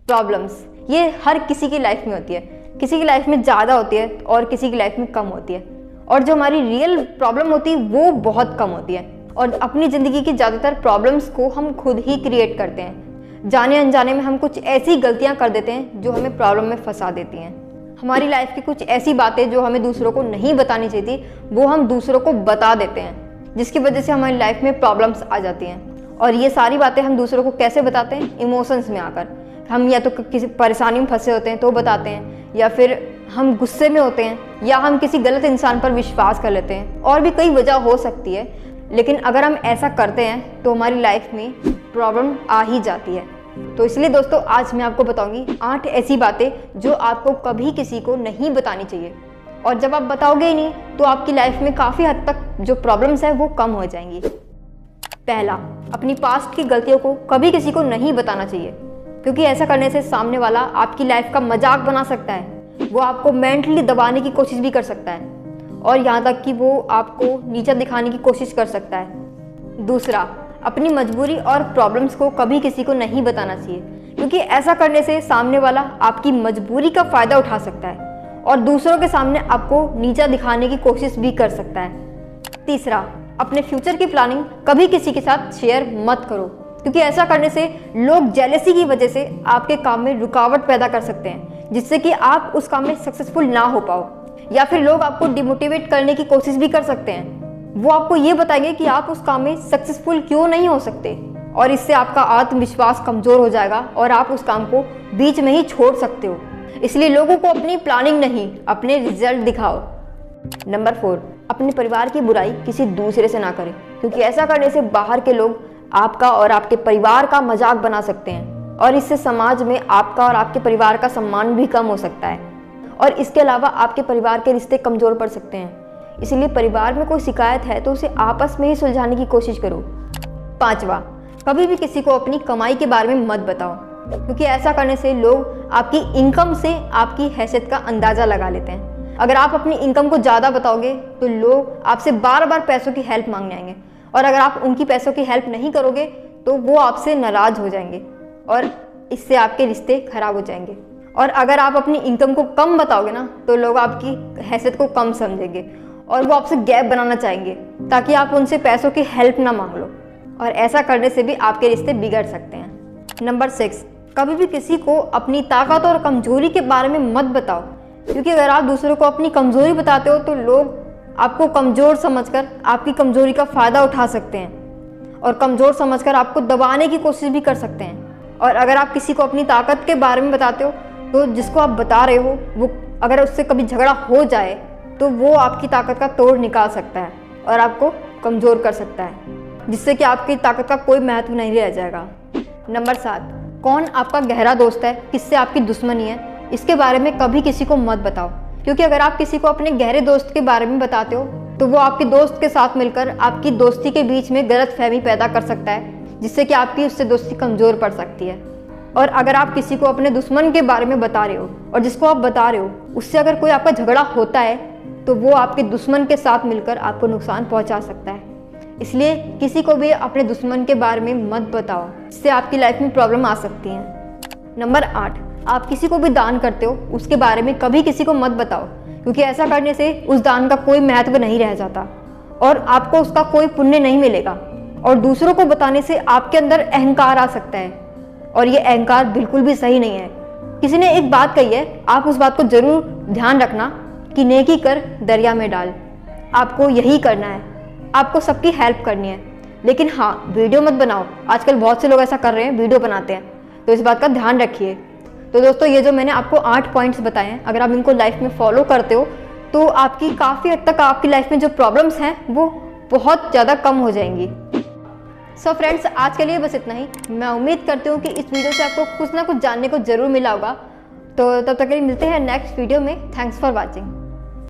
Problems ये हर किसी की लाइफ में होती है। किसी की लाइफ में ज़्यादा होती है और किसी की लाइफ में कम होती है, और जो हमारी रियल प्रॉब्लम होती है वो बहुत कम होती है। और अपनी ज़िंदगी की ज़्यादातर प्रॉब्लम्स को हम खुद ही क्रिएट करते हैं। जाने अनजाने में हम कुछ ऐसी गलतियां कर देते हैं जो हमें प्रॉब्लम में फंसा देती हैं। हमारी लाइफ की कुछ ऐसी बातें जो हमें दूसरों को नहीं बतानी चाहिए थी, वो हम दूसरों को बता देते हैं, जिसकी वजह से हमारी लाइफ में प्रॉब्लम्स आ जाती हैं। और ये सारी बातें हम दूसरों को कैसे बताते हैं? इमोशंस में आकर। हम या तो किसी परेशानी में फंसे होते हैं तो बताते हैं, या फिर हम गुस्से में होते हैं, या हम किसी गलत इंसान पर विश्वास कर लेते हैं। और भी कई वजह हो सकती है, लेकिन अगर हम ऐसा करते हैं तो हमारी लाइफ में प्रॉब्लम आ ही जाती है। तो इसलिए दोस्तों आज मैं आपको बताऊंगी 8 ऐसी बातें जो आपको कभी किसी को नहीं बतानी चाहिए, और जब आप बताओगे ही नहीं तो आपकी लाइफ में काफ़ी हद तक जो प्रॉब्लम्स है वो कम हो जाएंगी। पहला, अपनी पास्ट की गलतियों को कभी किसी को नहीं बताना चाहिए, क्योंकि ऐसा करने से सामने वाला आपकी लाइफ का मजाक बना सकता है। वो आपको मेंटली दबाने की कोशिश भी कर सकता है, और यहाँ तक कि वो आपको नीचा दिखाने की कोशिश कर सकता है। दूसरा, अपनी मजबूरी और प्रॉब्लम्स को कभी किसी को नहीं बताना चाहिए, क्योंकि ऐसा करने से सामने वाला आपकी मजबूरी का फ़ायदा उठा सकता है और दूसरों के सामने आपको नीचा दिखाने की कोशिश भी कर सकता है। तीसरा, अपने फ्यूचर की प्लानिंग कभी किसी के साथ शेयर मत करो, क्योंकि ऐसा करने से लोग जेलेसी की वजह से आपके काम में रुकावट पैदा कर सकते हैं, जिससे कि आप उस काम में सक्सेसफुल ना हो पाओ। या फिर लोग आपको डिमोटिवेट करने की कोशिश भी कर सकते हैं। वो आपको ये बताएंगे कि आप उस काम में सक्सेसफुल क्यों नहीं हो सकते, और इससे आपका आत्मविश्वास कमज़ोर हो जाएगा और आप उस काम को बीच में ही छोड़ सकते हो। इसलिए लोगों को अपनी प्लानिंग नहीं, अपने रिजल्ट दिखाओ। नंबर 4, अपने परिवार की बुराई किसी दूसरे से ना करें, क्योंकि ऐसा करने से बाहर के लोग आपका और आपके परिवार का मजाक बना सकते हैं, और इससे समाज में आपका और आपके परिवार का सम्मान भी कम हो सकता है, और इसके अलावा आपके परिवार के रिश्ते कमज़ोर पड़ सकते हैं। इसलिए परिवार में कोई शिकायत है तो उसे आपस में ही सुलझाने की कोशिश करो। 5वां, कभी भी किसी को अपनी कमाई के बारे में मत बताओ, क्योंकि ऐसा करने से लोग आपकी इनकम से आपकी हैसियत का अंदाज़ा लगा लेते हैं। अगर आप अपनी इनकम को ज़्यादा बताओगे तो लोग आपसे बार बार पैसों की हेल्प मांगने आएंगे, और अगर आप उनकी पैसों की हेल्प नहीं करोगे तो वो आपसे नाराज़ हो जाएंगे, और इससे आपके रिश्ते खराब हो जाएंगे। और अगर आप अपनी इनकम को कम बताओगे ना, तो लोग आपकी हैसियत को कम समझेंगे और वो आपसे गैप बनाना चाहेंगे, ताकि आप उनसे पैसों की हेल्प ना मांग लो, और ऐसा करने से भी आपके रिश्ते बिगड़ सकते हैं। नंबर 6, कभी भी किसी को अपनी ताकत और कमजोरी के बारे में मत बताओ, क्योंकि अगर आप दूसरों को अपनी कमजोरी बताते हो तो लोग आपको कमज़ोर समझकर आपकी कमजोरी का फ़ायदा उठा सकते हैं, और कमज़ोर समझकर आपको दबाने की कोशिश भी कर सकते हैं। और अगर आप किसी को अपनी ताकत के बारे में बताते हो तो जिसको आप बता रहे हो वो अगर उससे कभी झगड़ा हो जाए तो वो आपकी ताकत का तोड़ निकाल सकता है और आपको कमज़ोर कर सकता है, जिससे कि आपकी ताकत का कोई महत्व नहीं रह जाएगा। नंबर 7, कौन आपका गहरा दोस्त है, किससे आपकी दुश्मनी है, इसके बारे में कभी किसी को मत बताओ, क्योंकि अगर आप किसी को अपने गहरे दोस्त के बारे में बताते हो तो वो आपके दोस्त के साथ मिलकर आपकी दोस्ती के बीच में गलतफहमी पैदा कर सकता है, जिससे कि आपकी उससे दोस्ती कमज़ोर पड़ सकती है। और अगर आप किसी को अपने दुश्मन के बारे में बता रहे हो और जिसको आप बता रहे हो उससे अगर कोई आपका झगड़ा होता है तो वो आपके दुश्मन के साथ मिलकर आपको नुकसान पहुंचा सकता है। इसलिए किसी को भी अपने दुश्मन के बारे में मत बताओ, इससे आपकी लाइफ में प्रॉब्लम आ सकती है। नंबर 8, आप किसी को भी दान करते हो उसके बारे में कभी किसी को मत बताओ, क्योंकि ऐसा करने से उस दान का कोई महत्व नहीं रह जाता और आपको उसका कोई पुण्य नहीं मिलेगा, और दूसरों को बताने से आपके अंदर अहंकार आ सकता है, और ये अहंकार बिल्कुल भी सही नहीं है। किसी ने एक बात कही है, आप उस बात को जरूर ध्यान रखना कि नेकी कर दरिया में डाल। आपको यही करना है, आपको सबकी हेल्प करनी है, लेकिन हाँ वीडियो मत बनाओ। आजकल बहुत से लोग ऐसा कर रहे हैं, वीडियो बनाते हैं, तो इस बात का ध्यान रखिए। तो दोस्तों ये जो मैंने आपको 8 पॉइंट्स बताए हैं, अगर आप इनको लाइफ में फॉलो करते हो तो आपकी काफ़ी हद तक आपकी लाइफ में जो प्रॉब्लम्स हैं वो बहुत ज़्यादा कम हो जाएंगी। सो फ्रेंड्स, आज के लिए बस इतना ही। मैं उम्मीद करती हूँ कि इस वीडियो से आपको कुछ ना कुछ जानने को जरूर मिला होगा। तो तब तक के लिए मिलते हैं नेक्स्ट वीडियो में। Thanks for watching.